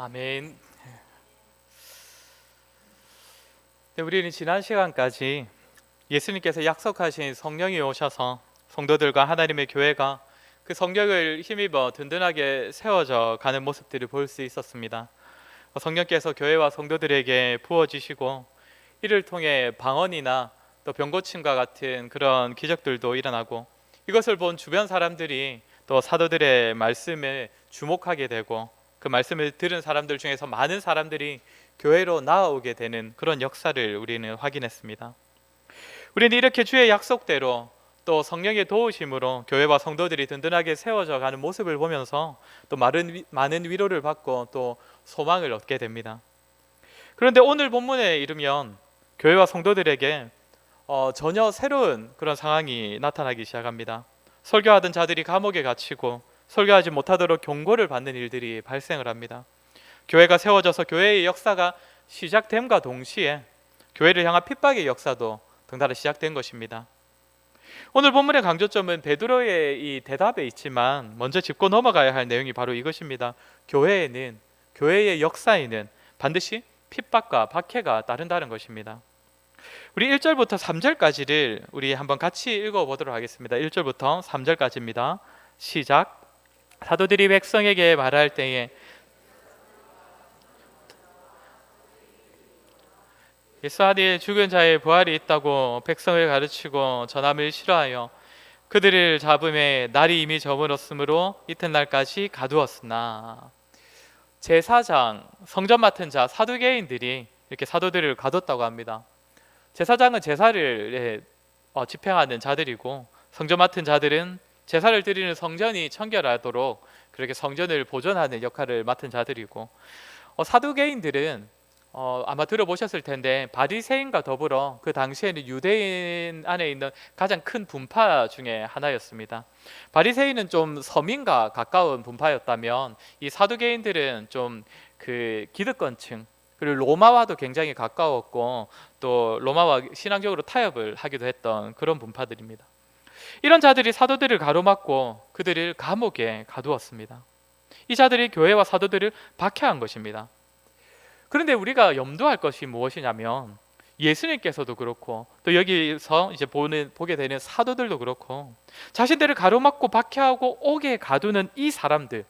아멘. 네, 우리는 지난 시간까지 예수님께서 약속하신 성령이 오셔서 성도들과 하나님의 교회가 그 성령을 힘입어 든든하게 세워져 가는 모습들을 볼 수 있었습니다. 성령께서 교회와 성도들에게 부어주시고 이를 통해 방언이나 또 병고침과 같은 그런 기적들도 일어나고, 이것을 본 주변 사람들이 또 사도들의 말씀에 주목하게 되고 그 말씀을 들은 사람들 중에서 많은 사람들이 교회로 나아오게 되는 그런 역사를 우리는 확인했습니다. 우리는 이렇게 주의 약속대로 또 성령의 도우심으로 교회와 성도들이 든든하게 세워져 가는 모습을 보면서 또 많은 위로를 받고 또 소망을 얻게 됩니다. 그런데 오늘 본문에 이르면 교회와 성도들에게 전혀 새로운 그런 상황이 나타나기 시작합니다. 설교하던 자들이 감옥에 갇히고 설교하지 못하도록 경고를 받는 일들이 발생을 합니다. 교회가 세워져서 교회의 역사가 시작됨과 동시에 교회를 향한 핍박의 역사도 덩달아 시작된 것입니다. 오늘 본문의 강조점은 베드로의 이 대답에 있지만 먼저 짚고 넘어가야 할 내용이 바로 이것입니다. 교회의 역사에는 반드시 핍박과 박해가 따른다는 것입니다. 우리 1절부터 3절까지를 우리 한번 같이 읽어보도록 하겠습니다. 1절부터 3절까지입니다. 시작. 사도들이 백성에게 말할 때에 예수 안에 죽은 자의 부활이 있다고 백성을 가르치고 전함을 싫어하여 그들을 잡음에 날이 이미 저물었으므로 이튿날까지 가두었으나, 제사장, 성전 맡은 자, 사두개인들이 이렇게 사도들을 가뒀다고 합니다. 제사장은 제사를 집행하는 자들이고, 성전 맡은 자들은 제사를 드리는 성전이 청결하도록 그렇게 성전을 보존하는 역할을 맡은 자들이고, 사두개인들은 아마 들어보셨을 텐데 바리새인과 더불어 그 당시에는 유대인 안에 있는 가장 큰 분파 중에 하나였습니다. 바리새인은 좀 서민과 가까운 분파였다면 이 사두개인들은 좀 그 기득권층, 그리고 로마와도 굉장히 가까웠고 또 로마와 신앙적으로 타협을 하기도 했던 그런 분파들입니다. 이런 자들이 사도들을 가로막고 그들을 감옥에 가두었습니다. 이 자들이 교회와 사도들을 박해한 것입니다. 그런데 우리가 염두할 것이 무엇이냐면, 예수님께서도 그렇고 또 여기서 이제 보게 되는 사도들도 그렇고 자신들을 가로막고 박해하고 옥에 가두는 이 사람들,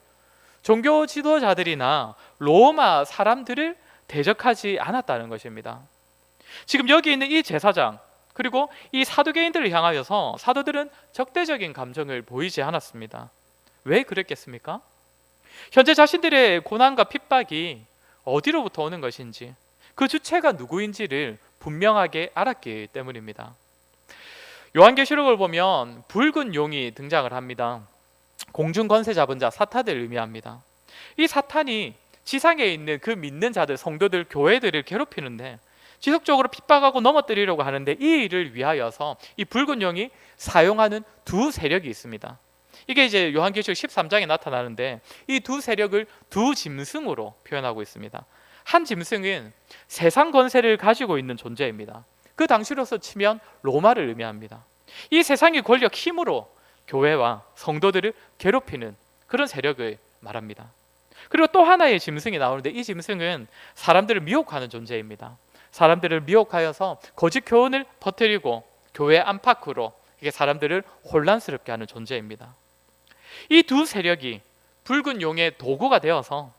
종교 지도자들이나 로마 사람들을 대적하지 않았다는 것입니다. 지금 여기 있는 이 제사장 그리고 이 사두개인들을 향하여서 사도들은 적대적인 감정을 보이지 않았습니다. 왜 그랬겠습니까? 현재 자신들의 고난과 핍박이 어디로부터 오는 것인지, 그 주체가 누구인지를 분명하게 알았기 때문입니다. 요한계시록을 보면 붉은 용이 등장을 합니다. 공중 권세 잡은 자, 사탄을 의미합니다. 이 사탄이 지상에 있는 그 믿는 자들, 성도들, 교회들을 괴롭히는데 지속적으로 핍박하고 넘어뜨리려고 하는데, 이 일을 위하여서 이 붉은 용이 사용하는 두 세력이 있습니다. 이게 이제 요한계시록 13장에 나타나는데 이 두 세력을 두 짐승으로 표현하고 있습니다. 한 짐승은 세상 권세를 가지고 있는 존재입니다. 그 당시로서 치면 로마를 의미합니다. 이 세상의 권력, 힘으로 교회와 성도들을 괴롭히는 그런 세력을 말합니다. 그리고 또 하나의 짐승이 나오는데 이 짐승은 사람들을 미혹하는 존재입니다. 사람들을 미혹하여서 거짓 교훈을 퍼뜨리고 교회 안팎으로 이게 사람들을 혼란스럽게 하는 존재입니다. 이 두 세력이 붉은 용의 도구가 되어서,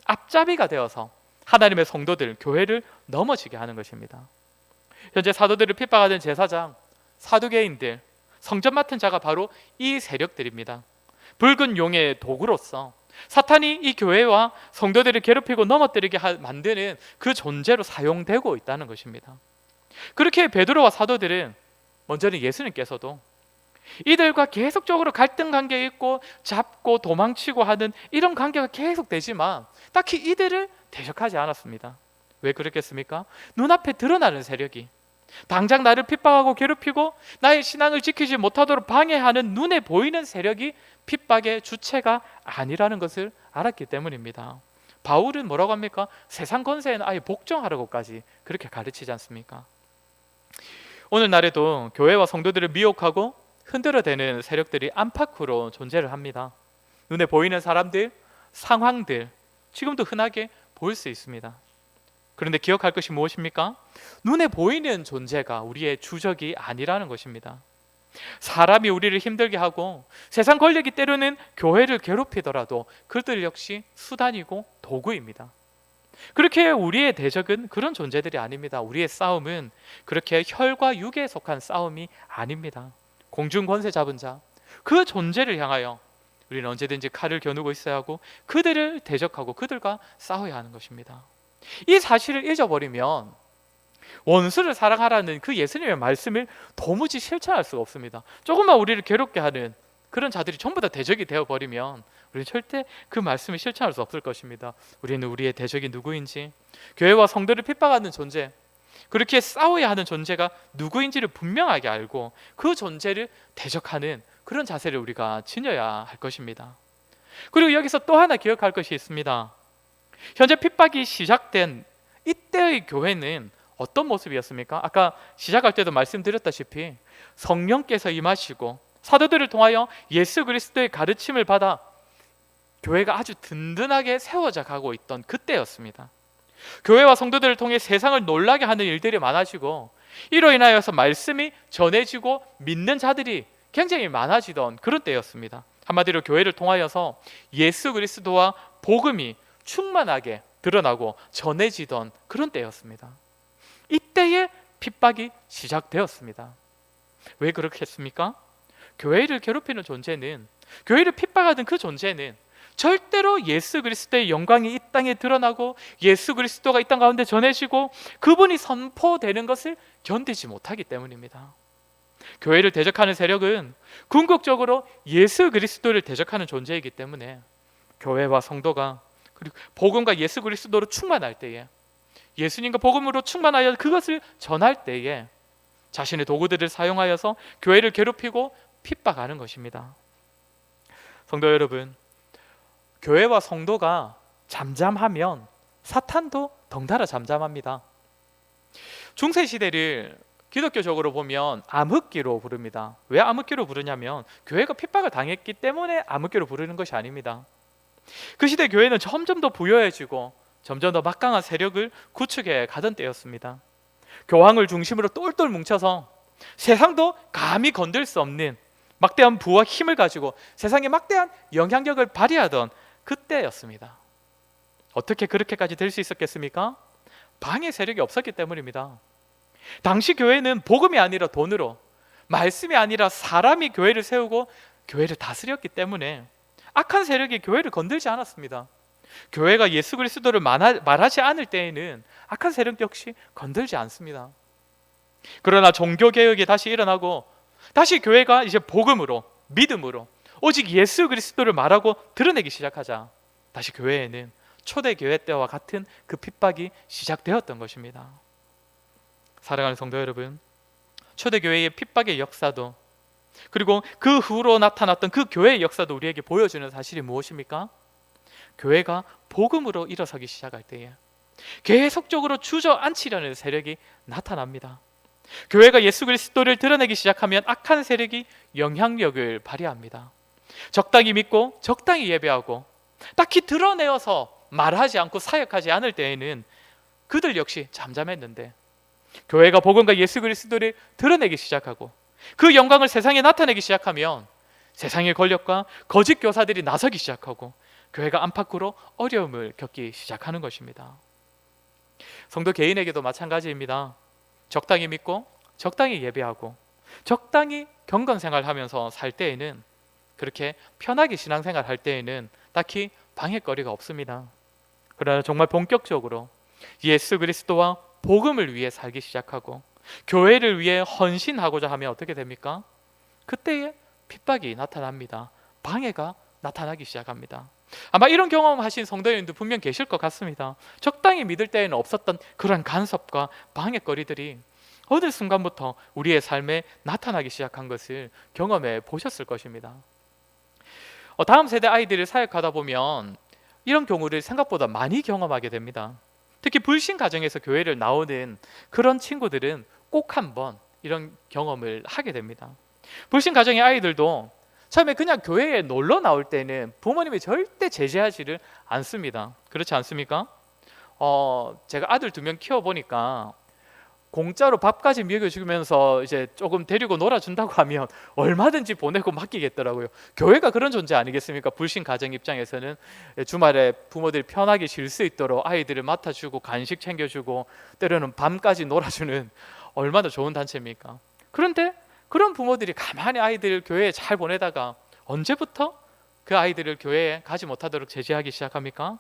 앞잡이가 되어서 하나님의 성도들, 교회를 넘어지게 하는 것입니다. 현재 사도들을 핍박하는 제사장, 사두개인들, 성전 맡은 자가 바로 이 세력들입니다. 붉은 용의 도구로서 사탄이 이 교회와 성도들을 괴롭히고 넘어뜨리게 만드는 그 존재로 사용되고 있다는 것입니다. 그렇게 베드로와 사도들은 먼저는 예수님께서도 이들과 계속적으로 갈등 관계에 있고 잡고 도망치고 하는 이런 관계가 계속되지만 딱히 이들을 대적하지 않았습니다. 왜 그랬겠습니까? 눈앞에 드러나는 세력이, 당장 나를 핍박하고 괴롭히고 나의 신앙을 지키지 못하도록 방해하는 눈에 보이는 세력이 핍박의 주체가 아니라는 것을 알았기 때문입니다. 바울은 뭐라고 합니까? 세상 권세에는 아예 복종하라고까지 그렇게 가르치지 않습니까? 오늘날에도 교회와 성도들을 미혹하고 흔들어대는 세력들이 안팎으로 존재를 합니다. 눈에 보이는 사람들, 상황들, 지금도 흔하게 볼 수 있습니다. 그런데 기억할 것이 무엇입니까? 눈에 보이는 존재가 우리의 주적이 아니라는 것입니다. 사람이 우리를 힘들게 하고 세상 권력이 때로는 교회를 괴롭히더라도 그들 역시 수단이고 도구입니다. 그렇게 우리의 대적은 그런 존재들이 아닙니다. 우리의 싸움은 그렇게 혈과 육에 속한 싸움이 아닙니다. 공중 권세 잡은 자, 그 존재를 향하여 우리는 언제든지 칼을 겨누고 있어야 하고 그들을 대적하고 그들과 싸워야 하는 것입니다. 이 사실을 잊어버리면 원수를 사랑하라는 그 예수님의 말씀을 도무지 실천할 수가 없습니다. 조금만 우리를 괴롭게 하는 그런 자들이 전부 다 대적이 되어버리면 우리는 절대 그 말씀을 실천할 수 없을 것입니다. 우리는 우리의 대적이 누구인지, 교회와 성도를 핍박하는 존재, 그렇게 싸워야 하는 존재가 누구인지를 분명하게 알고 그 존재를 대적하는 그런 자세를 우리가 지녀야 할 것입니다. 그리고 여기서 또 하나 기억할 것이 있습니다. 현재 핍박이 시작된 이때의 교회는 어떤 모습이었습니까? 아까 시작할 때도 말씀드렸다시피 성령께서 임하시고 사도들을 통하여 예수 그리스도의 가르침을 받아 교회가 아주 든든하게 세워져 가고 있던 그때였습니다. 교회와 성도들을 통해 세상을 놀라게 하는 일들이 많아지고 이로 인하여서 말씀이 전해지고 믿는 자들이 굉장히 많아지던 그런 때였습니다. 한마디로 교회를 통하여서 예수 그리스도와 복음이 충만하게 드러나고 전해지던 그런 때였습니다. 이때에 핍박이 시작되었습니다. 왜 그렇게 했습니까? 교회를 괴롭히는 존재는, 교회를 핍박하던 그 존재는 절대로 예수 그리스도의 영광이 이 땅에 드러나고 예수 그리스도가 이 땅 가운데 전해지고 그분이 선포되는 것을 견디지 못하기 때문입니다. 교회를 대적하는 세력은 궁극적으로 예수 그리스도를 대적하는 존재이기 때문에 교회와 성도가 그리고 복음과 예수 그리스도로 충만할 때에, 예수님과 복음으로 충만하여 그것을 전할 때에 자신의 도구들을 사용하여서 교회를 괴롭히고 핍박하는 것입니다. 성도 여러분, 교회와 성도가 잠잠하면 사탄도 덩달아 잠잠합니다. 중세시대를 기독교적으로 보면 암흑기로 부릅니다. 왜 암흑기로 부르냐면 교회가 핍박을 당했기 때문에 암흑기로 부르는 것이 아닙니다. 그 시대 교회는 점점 더 부여해지고 점점 더 막강한 세력을 구축해 가던 때였습니다. 교황을 중심으로 똘똘 뭉쳐서 세상도 감히 건들 수 없는 막대한 부와 힘을 가지고 세상에 막대한 영향력을 발휘하던 그때였습니다. 어떻게 그렇게까지 될 수 있었겠습니까? 방해 세력이 없었기 때문입니다. 당시 교회는 복음이 아니라 돈으로, 말씀이 아니라 사람이 교회를 세우고 교회를 다스렸기 때문에 악한 세력이 교회를 건들지 않았습니다. 교회가 예수 그리스도를 말하지 않을 때에는 악한 세력 역시 건들지 않습니다. 그러나 종교개혁이 다시 일어나고 다시 교회가 이제 복음으로, 믿음으로 오직 예수 그리스도를 말하고 드러내기 시작하자 다시 교회에는 초대교회 때와 같은 그 핍박이 시작되었던 것입니다. 사랑하는 성도 여러분, 초대교회의 핍박의 역사도 그리고 그 후로 나타났던 그 교회의 역사도 우리에게 보여주는 사실이 무엇입니까? 교회가 복음으로 일어서기 시작할 때에 계속적으로 주저앉히려는 세력이 나타납니다. 교회가 예수 그리스도를 드러내기 시작하면 악한 세력이 영향력을 발휘합니다. 적당히 믿고 적당히 예배하고 딱히 드러내어서 말하지 않고 사역하지 않을 때에는 그들 역시 잠잠했는데 교회가 복음과 예수 그리스도를 드러내기 시작하고 그 영광을 세상에 나타내기 시작하면 세상의 권력과 거짓 교사들이 나서기 시작하고 교회가 안팎으로 어려움을 겪기 시작하는 것입니다. 성도 개인에게도 마찬가지입니다. 적당히 믿고 적당히 예배하고 적당히 경건생활하면서 살 때에는, 그렇게 편하게 신앙생활 할 때에는 딱히 방해거리가 없습니다. 그러나 정말 본격적으로 예수 그리스도와 복음을 위해 살기 시작하고 교회를 위해 헌신하고자 하면 어떻게 됩니까? 그때에 핍박이 나타납니다. 방해가 나타나기 시작합니다. 아마 이런 경험하신 성도님도 분명 계실 것 같습니다. 적당히 믿을 때에는 없었던 그런 간섭과 방해거리들이 어느 순간부터 우리의 삶에 나타나기 시작한 것을 경험해 보셨을 것입니다. 다음 세대 아이들을 사역하다 보면 이런 경우를 생각보다 많이 경험하게 됩니다. 특히 불신 가정에서 교회를 나오는 그런 친구들은 꼭 한번 이런 경험을 하게 됩니다. 불신 가정의 아이들도 처음에 그냥 교회에 놀러 나올 때는 부모님이 절대 제재하지를 않습니다. 그렇지 않습니까? 제가 아들 2명 키워보니까 공짜로 밥까지 먹여주면서 이제 조금 데리고 놀아준다고 하면 얼마든지 보내고 맡기겠더라고요. 교회가 그런 존재 아니겠습니까? 불신 가정 입장에서는 주말에 부모들이 편하게 쉴 수 있도록 아이들을 맡아주고 간식 챙겨주고 때로는 밤까지 놀아주는 얼마나 좋은 단체입니까? 그런데 그런 부모들이 가만히 아이들 교회에 잘 보내다가 언제부터 그 아이들을 교회에 가지 못하도록 제재하기 시작합니까?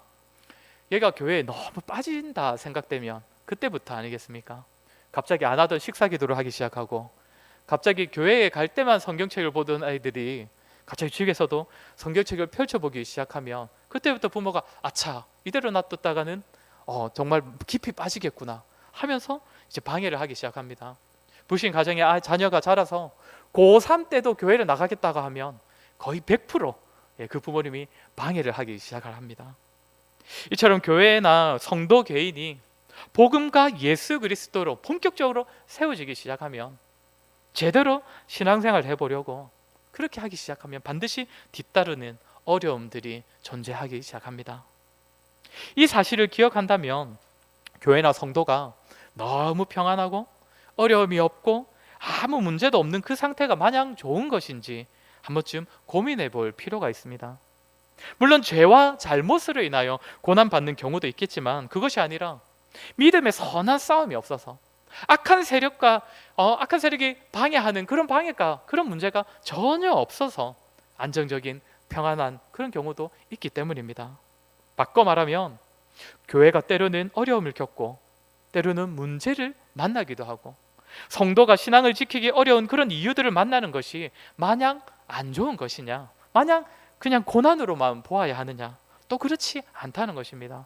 얘가 교회에 너무 빠진다 생각되면 그때부터 아니겠습니까? 갑자기 안 하던 식사 기도를 하기 시작하고, 갑자기 교회에 갈 때만 성경책을 보던 아이들이 갑자기 집에서도 성경책을 펼쳐보기 시작하면 그때부터 부모가 아차, 이대로 놔뒀다가는 정말 깊이 빠지겠구나 하면서 이제 방해를 하기 시작합니다. 불신 가정에 자녀가 자라서 고3 때도 교회를 나가겠다고 하면 거의 100% 그 부모님이 방해를 하기 시작을 합니다. 이처럼 교회나 성도 개인이 복음과 예수 그리스도로 본격적으로 세워지기 시작하면, 제대로 신앙생활을 해보려고 그렇게 하기 시작하면 반드시 뒤따르는 어려움들이 존재하기 시작합니다. 이 사실을 기억한다면 교회나 성도가 너무 평안하고 어려움이 없고 아무 문제도 없는 그 상태가 마냥 좋은 것인지 한 번쯤 고민해 볼 필요가 있습니다. 물론 죄와 잘못으로 인하여 고난받는 경우도 있겠지만 그것이 아니라 믿음의 선한 싸움이 없어서 악한 세력이 방해하는 그런 방해가, 그런 문제가 전혀 없어서 안정적인 평안한 그런 경우도 있기 때문입니다. 바꿔 말하면 교회가 때로는 어려움을 겪고 때로는 문제를 만나기도 하고, 성도가 신앙을 지키기 어려운 그런 이유들을 만나는 것이 마냥 안 좋은 것이냐, 마냥 그냥 고난으로만 보아야 하느냐, 또 그렇지 않다는 것입니다.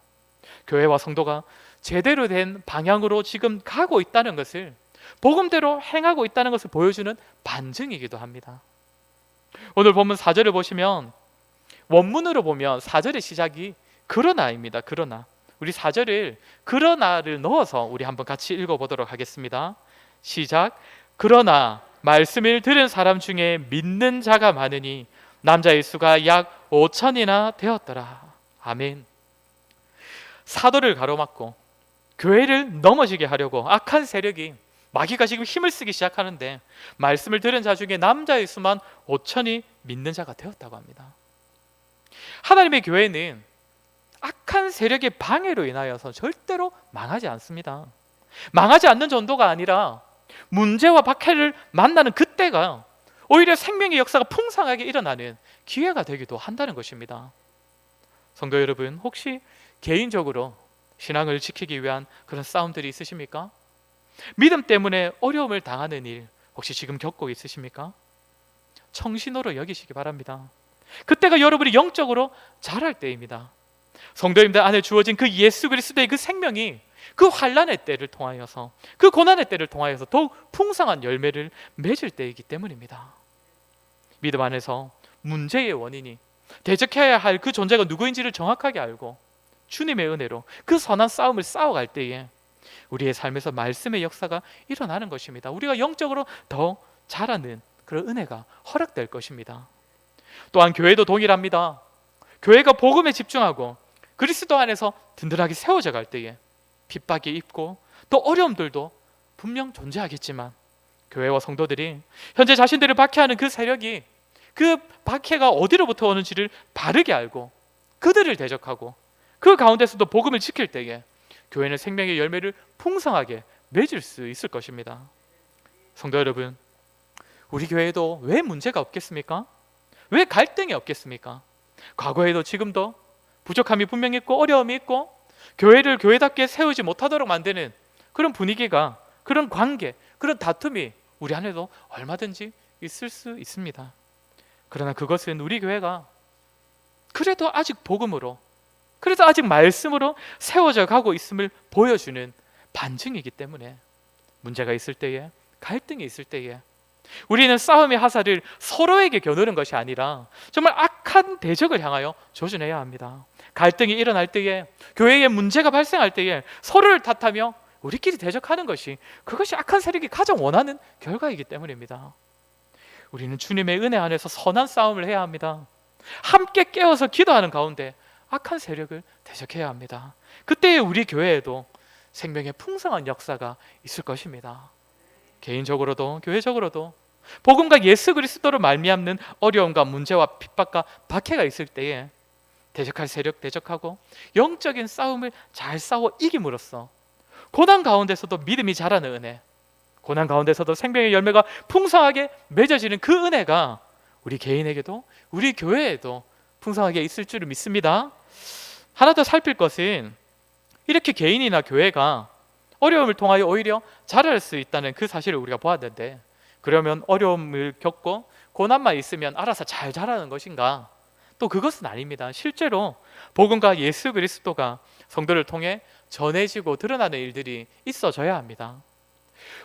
교회와 성도가 제대로 된 방향으로 지금 가고 있다는 것을, 복음대로 행하고 있다는 것을 보여주는 반증이기도 합니다. 오늘 본문 4절을 보시면 원문으로 보면 4절의 시작이 그러나입니다. 그러나. 우리 4절을 그러나를 넣어서 우리 한번 같이 읽어보도록 하겠습니다. 시작. 그러나 말씀을 들은 사람 중에 믿는 자가 많으니 남자의 수가 약 5천이나 되었더라. 아멘. 사도를 가로막고 교회를 넘어지게 하려고 악한 세력이, 마귀가 지금 힘을 쓰기 시작하는데, 말씀을 들은 자 중에 남자의 수만 5천이 믿는 자가 되었다고 합니다. 하나님의 교회는 악한 세력의 방해로 인하여서 절대로 망하지 않습니다. 망하지 않는 정도가 아니라 문제와 박해를 만나는 그때가 오히려 생명의 역사가 풍성하게 일어나는 기회가 되기도 한다는 것입니다. 성도 여러분, 혹시 개인적으로 신앙을 지키기 위한 그런 싸움들이 있으십니까? 믿음 때문에 어려움을 당하는 일 혹시 지금 겪고 있으십니까? 청신호로 여기시기 바랍니다. 그때가 여러분이 영적으로 자랄 때입니다. 성도님들 안에 주어진 그 예수 그리스도의 그 생명이 그 환난의 때를 통하여서, 그 고난의 때를 통하여서 더욱 풍성한 열매를 맺을 때이기 때문입니다. 믿음 안에서 문제의 원인이, 대적해야 할 그 존재가 누구인지를 정확하게 알고 주님의 은혜로 그 선한 싸움을 싸워갈 때에 우리의 삶에서 말씀의 역사가 일어나는 것입니다. 우리가 영적으로 더 자라는 그런 은혜가 허락될 것입니다. 또한 교회도 동일합니다. 교회가 복음에 집중하고 그리스도 안에서 든든하게 세워져 갈 때에 핍박이 있고 또 어려움들도 분명 존재하겠지만, 교회와 성도들이 현재 자신들을 박해하는 그 세력이, 그 박해가 어디로부터 오는지를 바르게 알고 그들을 대적하고 그 가운데서도 복음을 지킬 때에 교회는 생명의 열매를 풍성하게 맺을 수 있을 것입니다. 성도 여러분, 우리 교회에도 왜 문제가 없겠습니까? 왜 갈등이 없겠습니까? 과거에도 지금도 부족함이 분명히 있고 어려움이 있고 교회를 교회답게 세우지 못하도록 만드는 그런 분위기가, 그런 관계, 그런 다툼이 우리 안에도 얼마든지 있을 수 있습니다. 그러나 그것은 우리 교회가 그래도 아직 복음으로, 그래도 아직 말씀으로 세워져 가고 있음을 보여주는 반증이기 때문에, 문제가 있을 때에, 갈등이 있을 때에 우리는 싸움의 화살을 서로에게 겨누는 것이 아니라 정말 악한 대적을 향하여 조준해야 합니다. 갈등이 일어날 때에, 교회에 문제가 발생할 때에 서로를 탓하며 우리끼리 대적하는 것이, 그것이 악한 세력이 가장 원하는 결과이기 때문입니다. 우리는 주님의 은혜 안에서 선한 싸움을 해야 합니다. 함께 깨어서 기도하는 가운데 악한 세력을 대적해야 합니다. 그때 우리 교회에도 생명의 풍성한 역사가 있을 것입니다. 개인적으로도 교회적으로도 복음과 예수 그리스도로 말미암는 어려움과 문제와 핍박과 박해가 있을 때에 대적할 세력 대적하고 영적인 싸움을 잘 싸워 이김으로써 고난 가운데서도 믿음이 자라는 은혜, 고난 가운데서도 생명의 열매가 풍성하게 맺어지는 그 은혜가 우리 개인에게도 우리 교회에도 풍성하게 있을 줄을 믿습니다. 하나 더 살필 것은 이렇게 개인이나 교회가 어려움을 통하여 오히려 자랄 수 있다는 그 사실을 우리가 보았는데, 그러면 어려움을 겪고 고난만 있으면 알아서 잘 자라는 것인가? 또 그것은 아닙니다. 실제로 복음과 예수 그리스도가 성도를 통해 전해지고 드러나는 일들이 있어져야 합니다.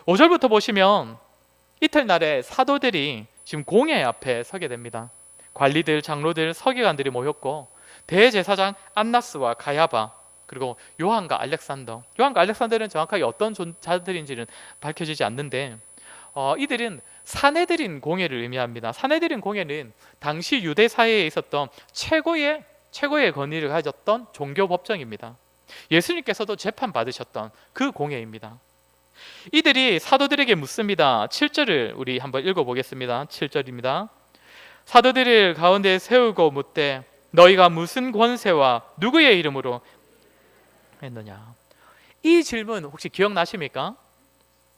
5절부터 보시면 이튿날에 사도들이 지금 공회 앞에 서게 됩니다. 관리들, 장로들, 서기관들이 모였고 대제사장 안나스와 가야바, 그리고 요한과 알렉산더. 요한과 알렉산더는 정확하게 어떤 자들인지는 밝혀지지 않는데 이들은 사내들인 공회를 의미합니다. 사내들인 공회는 당시 유대 사회에 있었던 최고의 권위를 가졌던 종교 법정입니다. 예수님께서도 재판 받으셨던 그 공회입니다. 이들이 사도들에게 묻습니다. 7절을 우리 한번 읽어보겠습니다. 7절입니다. 사도들을 가운데 세우고 묻되 너희가 무슨 권세와 누구의 이름으로 했느냐. 이 질문 혹시 기억나십니까?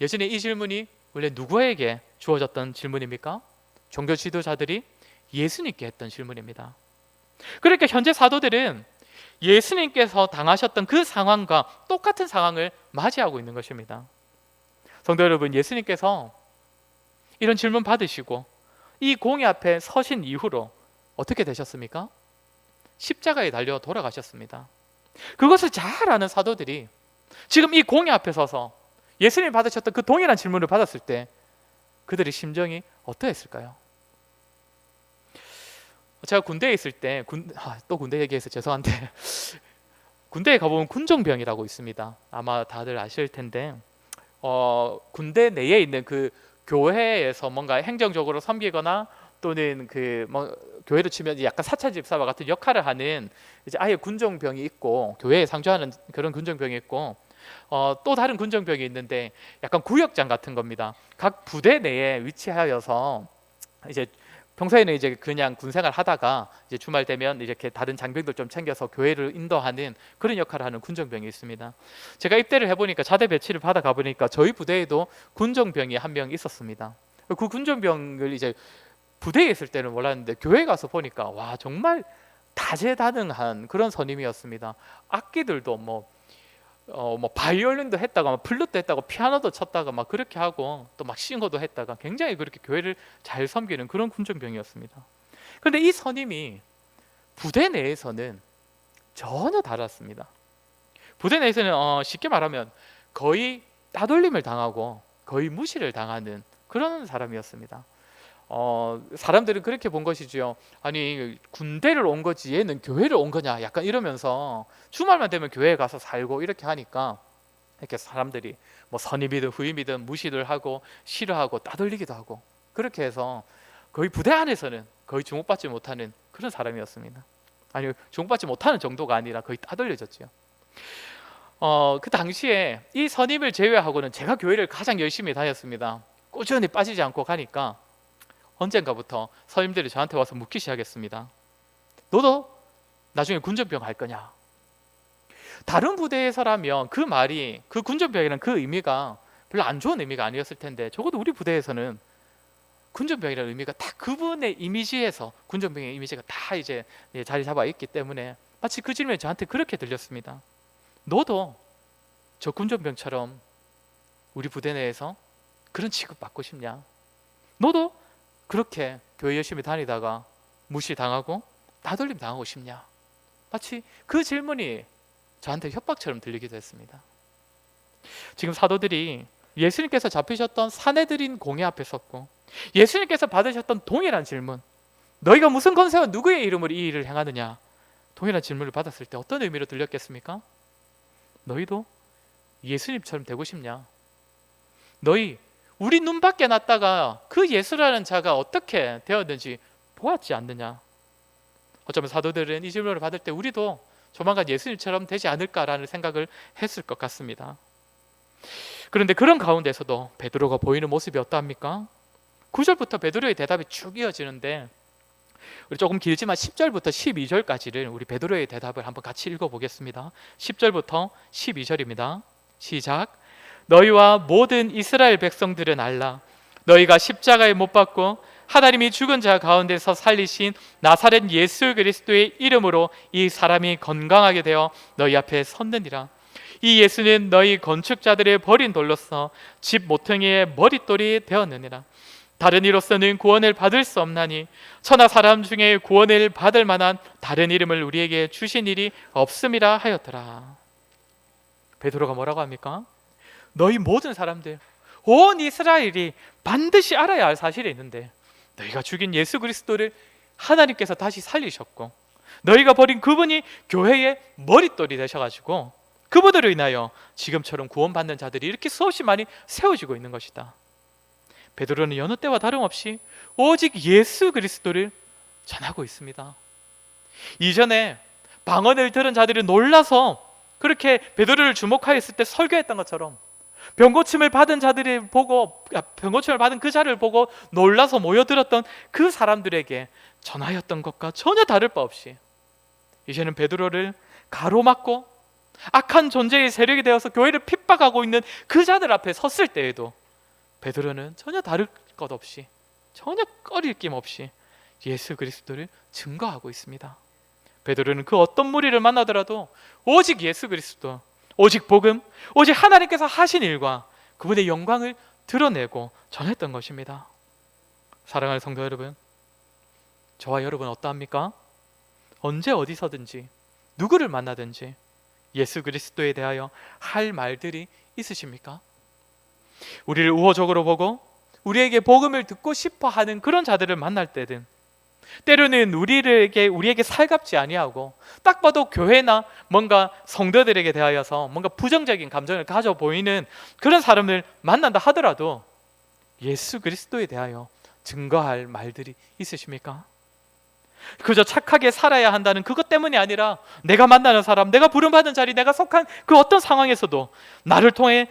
예전에 이 질문이 원래 누구에게 주어졌던 질문입니까? 종교 지도자들이 예수님께 했던 질문입니다. 그러니까 현재 사도들은 예수님께서 당하셨던 그 상황과 똑같은 상황을 맞이하고 있는 것입니다. 성도 여러분, 예수님께서 이런 질문 받으시고 이 공의 앞에 서신 이후로 어떻게 되셨습니까? 십자가에 달려 돌아가셨습니다. 그것을 잘 아는 사도들이 지금 이 공의 앞에 서서 예수님이 받으셨던 그 동일한 질문을 받았을 때 그들의 심정이 어떠했을까요? 제가 군대에 있을 때 또 군대 얘기해서 죄송한데 군대에 가보면 군종병이라고 있습니다. 아마 다들 아실 텐데 군대 내에 있는 그 교회에서 뭔가 행정적으로 섬기거나 또는 교회로 치면 약간 사찰 집사와 같은 역할을 하는 이제 아예 군종병이 있고, 교회에 상주하는 그런 군종병이 있고, 또 다른 군종병이 있는데 약간 구역장 같은 겁니다. 각 부대 내에 위치하여서 이제 평소에는 이제 그냥 군생활 하다가 이제 주말 되면 이렇게 다른 장병들 좀 챙겨서 교회를 인도하는 그런 역할을 하는 군종병이 있습니다. 제가 입대를 해보니까 자대 배치를 받아 가보니까 저희 부대에도 군종병이 한 명 있었습니다. 그 군종병을 이제 부대에 있을 때는 몰랐는데 교회 가서 보니까 와, 정말 다재다능한 그런 선임이었습니다. 악기들도 뭐 바이올린도 했다가 플룻도 했다가 피아노도 쳤다가 막 그렇게 하고 또 막 싱어도 했다가 굉장히 그렇게 교회를 잘 섬기는 그런 군종병이었습니다. 그런데 이 선임이 부대 내에서는 전혀 달랐습니다. 부대 내에서는 쉽게 말하면 거의 따돌림을 당하고 거의 무시를 당하는 그런 사람이었습니다. 사람들은 그렇게 본 것이지요. 아니, 군대를 온 거지 얘는 교회를 온 거냐, 약간 이러면서 주말만 되면 교회에 가서 살고 이렇게 하니까 이렇게 사람들이 뭐 선임이든 후임이든 무시를 하고 싫어하고 따돌리기도 하고, 그렇게 해서 거의 부대 안에서는 거의 주목받지 못하는 그런 사람이었습니다. 아니, 주목받지 못하는 정도가 아니라 거의 따돌려졌죠. 그 당시에 이 선임을 제외하고는 제가 교회를 가장 열심히 다녔습니다. 꾸준히 빠지지 않고 가니까 언젠가부터 선임들이 저한테 와서 묻기 시작했습니다. 너도 나중에 군종병 할 거냐? 다른 부대에서라면 그 말이, 그 군종병이라는 그 의미가 별로 안 좋은 의미가 아니었을 텐데, 적어도 우리 부대에서는 군종병이라는 의미가 다 그분의 이미지에서, 군종병의 이미지가 다 이제 자리 잡아 있기 때문에 마치 그 질문이 저한테 그렇게 들렸습니다. 너도 저 군종병처럼 우리 부대 내에서 그런 취급 받고 싶냐? 너도 그렇게 교회 열심히 다니다가 무시당하고 따돌림 당하고 싶냐? 마치 그 질문이 저한테 협박처럼 들리기도 했습니다. 지금 사도들이 예수님께서 잡히셨던 사내들인 공회 앞에 섰고 예수님께서 받으셨던 동일한 질문, 너희가 무슨 권세와 누구의 이름으로 이 일을 행하느냐, 동일한 질문을 받았을 때 어떤 의미로 들렸겠습니까? 너희도 예수님처럼 되고 싶냐? 너희 우리 눈밖에 났다가 그 예수라는 자가 어떻게 되었는지 보았지 않느냐? 어쩌면 사도들은 이 질문을 받을 때 우리도 조만간 예수님처럼 되지 않을까라는 생각을 했을 것 같습니다. 그런데 그런 가운데서도 베드로가 보이는 모습이 어떠합니까? 9절부터 베드로의 대답이 쭉 이어지는데 우리 조금 길지만 10절부터 12절까지를 우리 베드로의 대답을 한번 같이 읽어보겠습니다. 10절부터 12절입니다. 시작. 너희와 모든 이스라엘 백성들은 알라. 너희가 십자가에 못 박고 하나님이 죽은 자 가운데서 살리신 나사렛 예수 그리스도의 이름으로 이 사람이 건강하게 되어 너희 앞에 섰느니라. 이 예수는 너희 건축자들의 버린 돌로서 집 모퉁이의 머릿돌이 되었느니라. 다른 이로서는 구원을 받을 수 없나니 천하 사람 중에 구원을 받을 만한 다른 이름을 우리에게 주신 일이 없음이라 하였더라. 베드로가 뭐라고 합니까? 너희 모든 사람들, 온 이스라엘이 반드시 알아야 할 사실이 있는데 너희가 죽인 예수 그리스도를 하나님께서 다시 살리셨고 너희가 버린 그분이 교회의 머릿돌이 되셔가지고 그분으로 인하여 지금처럼 구원받는 자들이 이렇게 수없이 많이 세워지고 있는 것이다. 베드로는 여느 때와 다름없이 오직 예수 그리스도를 전하고 있습니다. 이전에 방언을 들은 자들이 놀라서 그렇게 베드로를 주목하였을 때 설교했던 것처럼 병고침을 받은 자들이 보고 병고침을 받은 그 자를 보고 놀라서 모여들었던 그 사람들에게 전하였던 것과 전혀 다를 바 없이 이제는 베드로를 가로막고 악한 존재의 세력이 되어서 교회를 핍박하고 있는 그 자들 앞에 섰을 때에도 베드로는 전혀 다를 것 없이 전혀 꺼릴낌 없이 예수 그리스도를 증거하고 있습니다. 베드로는 그 어떤 무리를 만나더라도 오직 예수 그리스도, 오직 복음, 오직 하나님께서 하신 일과 그분의 영광을 드러내고 전했던 것입니다. 사랑하는 성도 여러분, 저와 여러분 어떠합니까? 언제 어디서든지 누구를 만나든지 예수 그리스도에 대하여 할 말들이 있으십니까? 우리를 우호적으로 보고 우리에게 복음을 듣고 싶어 하는 그런 자들을 만날 때든 때로는 우리에게 살갑지 아니하고 딱 봐도 교회나 뭔가 성도들에게 대하여서 뭔가 부정적인 감정을 가져 보이는 그런 사람을 만난다 하더라도 예수 그리스도에 대하여 증거할 말들이 있으십니까? 그저 착하게 살아야 한다는 그것 때문이 아니라 내가 만나는 사람, 내가 부름받은 자리, 내가 속한 그 어떤 상황에서도 나를 통해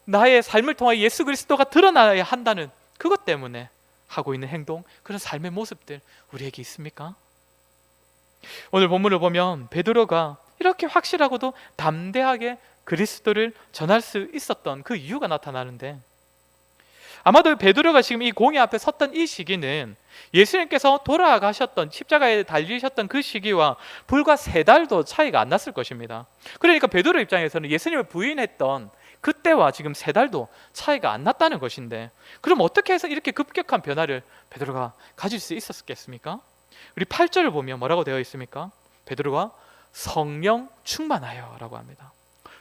나의 삶을 통해 예수 그리스도가 드러나야 한다는 그것 때문에 하고 있는 행동, 그런 삶의 모습들 우리에게 있습니까? 오늘 본문을 보면 베드로가 이렇게 확실하고도 담대하게 그리스도를 전할 수 있었던 그 이유가 나타나는데 아마도 베드로가 지금 이 공회 앞에 섰던 이 시기는 예수님께서 돌아가셨던 십자가에 달리셨던 그 시기와 불과 3달도 차이가 안 났을 것입니다. 그러니까 베드로 입장에서는 예수님을 부인했던 그때와 지금 3달도 차이가 안 났다는 것인데 그럼 어떻게 해서 이렇게 급격한 변화를 베드로가 가질 수 있었겠습니까? 우리 8절을 보면 뭐라고 되어 있습니까? 베드로가 성령 충만하여 라고 합니다.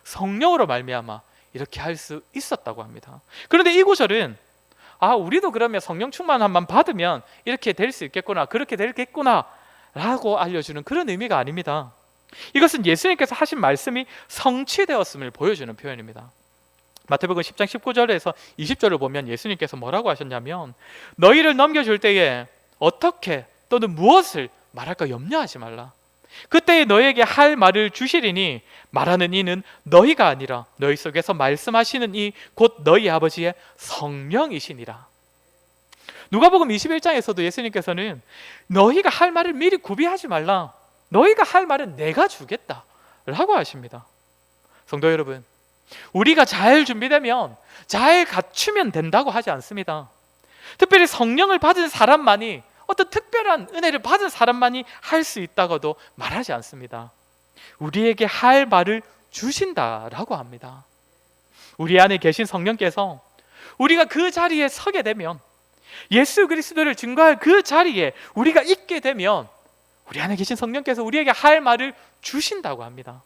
성령으로 말미암아 이렇게 할 수 있었다고 합니다. 그런데 이 구절은 우리도 그러면 성령 충만함만 받으면 이렇게 될 수 있겠구나, 그렇게 되겠구나 라고 알려주는 그런 의미가 아닙니다. 이것은 예수님께서 하신 말씀이 성취되었음을 보여주는 표현입니다. 마태복음 10장 19절에서 20절을 보면 예수님께서 뭐라고 하셨냐면 너희를 넘겨줄 때에 어떻게 또는 무엇을 말할까 염려하지 말라. 그때에 너희에게 할 말을 주시리니 말하는 이는 너희가 아니라 너희 속에서 말씀하시는 이 곧 너희 아버지의 성령이시니라. 누가복음 21장에서도 예수님께서는 너희가 할 말을 미리 구비하지 말라. 너희가 할 말은 내가 주겠다 라고 하십니다. 성도 여러분, 우리가 잘 준비되면 잘 갖추면 된다고 하지 않습니다. 특별히 성령을 받은 사람만이, 어떤 특별한 은혜를 받은 사람만이 할 수 있다고도 말하지 않습니다. 우리에게 할 말을 주신다라고 합니다. 우리 안에 계신 성령께서 우리가 그 자리에 서게 되면, 예수 그리스도를 증거할 그 자리에 우리가 있게 되면 우리 안에 계신 성령께서 우리에게 할 말을 주신다고 합니다.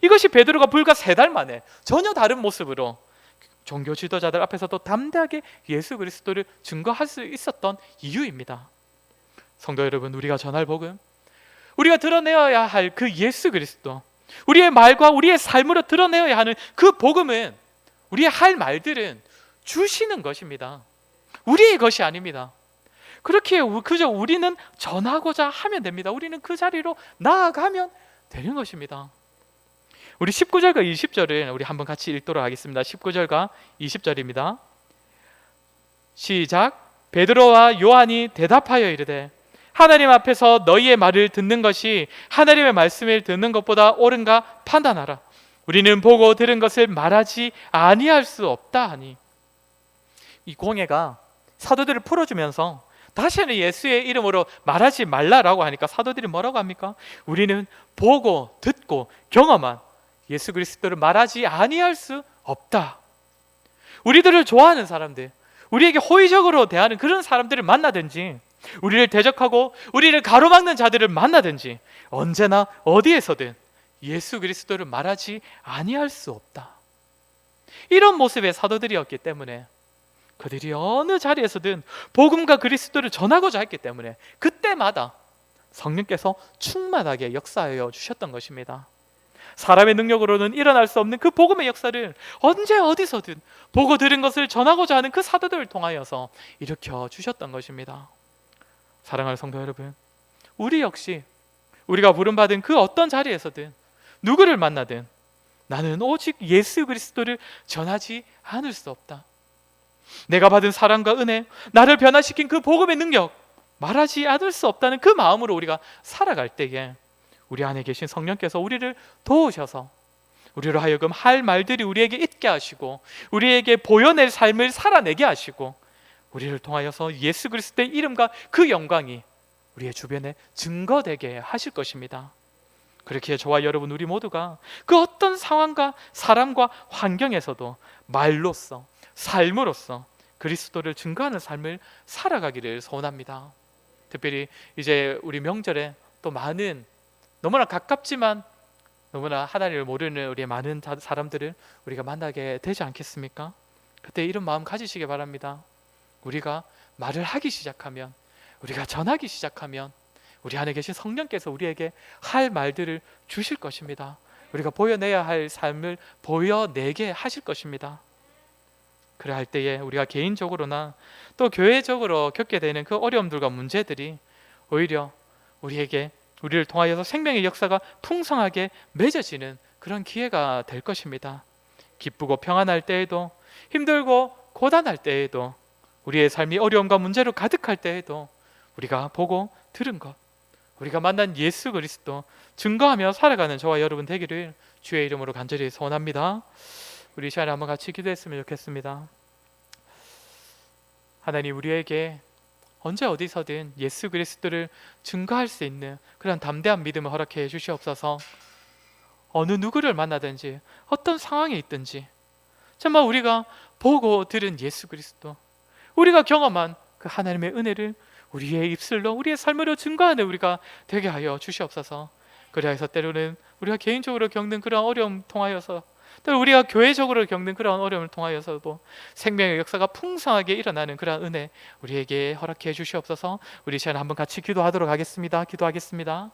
이것이 베드로가 불과 3달 만에 전혀 다른 모습으로 종교 지도자들 앞에서도 담대하게 예수 그리스도를 증거할 수 있었던 이유입니다. 성도 여러분, 우리가 전할 복음, 우리가 드러내어야 할 그 예수 그리스도, 우리의 말과 우리의 삶으로 드러내어야 하는 그 복음은, 우리의 할 말들은 주시는 것입니다. 우리의 것이 아닙니다. 그렇게 그저 우리는 전하고자 하면 됩니다. 우리는 그 자리로 나아가면 되는 것입니다. 우리 19절과 20절을 우리 한번 같이 읽도록 하겠습니다. 19절과 20절입니다. 시작. 베드로와 요한이 대답하여 이르되 하나님 앞에서 너희의 말을 듣는 것이 하나님의 말씀을 듣는 것보다 옳은가 판단하라. 우리는 보고 들은 것을 말하지 아니할 수 없다 하니. 이 공예가 사도들을 풀어주면서 다시는 예수의 이름으로 말하지 말라라고 하니까 사도들이 뭐라고 합니까? 우리는 보고 듣고 경험한 예수 그리스도를 말하지 아니할 수 없다. 우리들을 좋아하는 사람들, 우리에게 호의적으로 대하는 그런 사람들을 만나든지, 우리를 대적하고 우리를 가로막는 자들을 만나든지, 언제나 어디에서든 예수 그리스도를 말하지 아니할 수 없다. 이런 모습의 사도들이었기 때문에 그들이 어느 자리에서든 복음과 그리스도를 전하고자 했기 때문에 그때마다 성령께서 충만하게 역사하여 주셨던 것입니다. 사람의 능력으로는 일어날 수 없는 그 복음의 역사를 언제 어디서든 보고 들은 것을 전하고자 하는 그 사도들을 통하여서 일으켜 주셨던 것입니다. 사랑하는 성도 여러분, 우리 역시 우리가 부름받은 그 어떤 자리에서든 누구를 만나든 나는 오직 예수 그리스도를 전하지 않을 수 없다. 내가 받은 사랑과 은혜, 나를 변화시킨 그 복음의 능력 말하지 않을 수 없다는 그 마음으로 우리가 살아갈 때에 우리 안에 계신 성령께서 우리를 도우셔서 우리로 하여금 할 말들이 우리에게 있게 하시고 우리에게 보여낼 삶을 살아내게 하시고 우리를 통하여서 예수 그리스도의 이름과 그 영광이 우리의 주변에 증거되게 하실 것입니다. 그렇게 저와 여러분 우리 모두가 그 어떤 상황과 사람과 환경에서도 말로써 삶으로써 그리스도를 증거하는 삶을 살아가기를 소원합니다. 특별히 이제 우리 명절에 또 많은 너무나 가깝지만 너무나 하나님을 모르는 우리 많은 사람들을 우리가 만나게 되지 않겠습니까? 그때 이런 마음 가지시기 바랍니다. 우리가 말을 하기 시작하면, 우리가 전하기 시작하면 우리 안에 계신 성령께서 우리에게 할 말들을 주실 것입니다. 우리가 보여내야 할 삶을 보여내게 하실 것입니다. 그래 할 때에 우리가 개인적으로나 또 교회적으로 겪게 되는 그 어려움들과 문제들이 오히려 우리를 통하여서 생명의 역사가 풍성하게 맺어지는 그런 기회가 될 것입니다. 기쁘고 평안할 때에도, 힘들고 고단할 때에도, 우리의 삶이 어려움과 문제로 가득할 때에도 우리가 보고 들은 것, 우리가 만난 예수 그리스도 증거하며 살아가는 저와 여러분 되기를 주의 이름으로 간절히 소원합니다. 우리 이 시간에 한번 같이 기도했으면 좋겠습니다. 하나님, 우리에게 언제 어디서든 예수 그리스도를 증거할 수 있는 그런 담대한 믿음을 허락해 주시옵소서. 어느 누구를 만나든지 어떤 상황에 있든지 정말 우리가 보고 들은 예수 그리스도, 우리가 경험한 그 하나님의 은혜를 우리의 입술로, 우리의 삶으로 증거하는 우리가 되게 하여 주시옵소서. 그래서 때로는 우리가 개인적으로 겪는 그런 어려움 통하여서, 또 우리가 교회적으로 겪는 그런 어려움을 통하여서도 생명의 역사가 풍성하게 일어나는 그런 은혜 우리에게 허락해 주시옵소서. 우리 시간에 한번 같이 기도하도록 하겠습니다. 기도하겠습니다.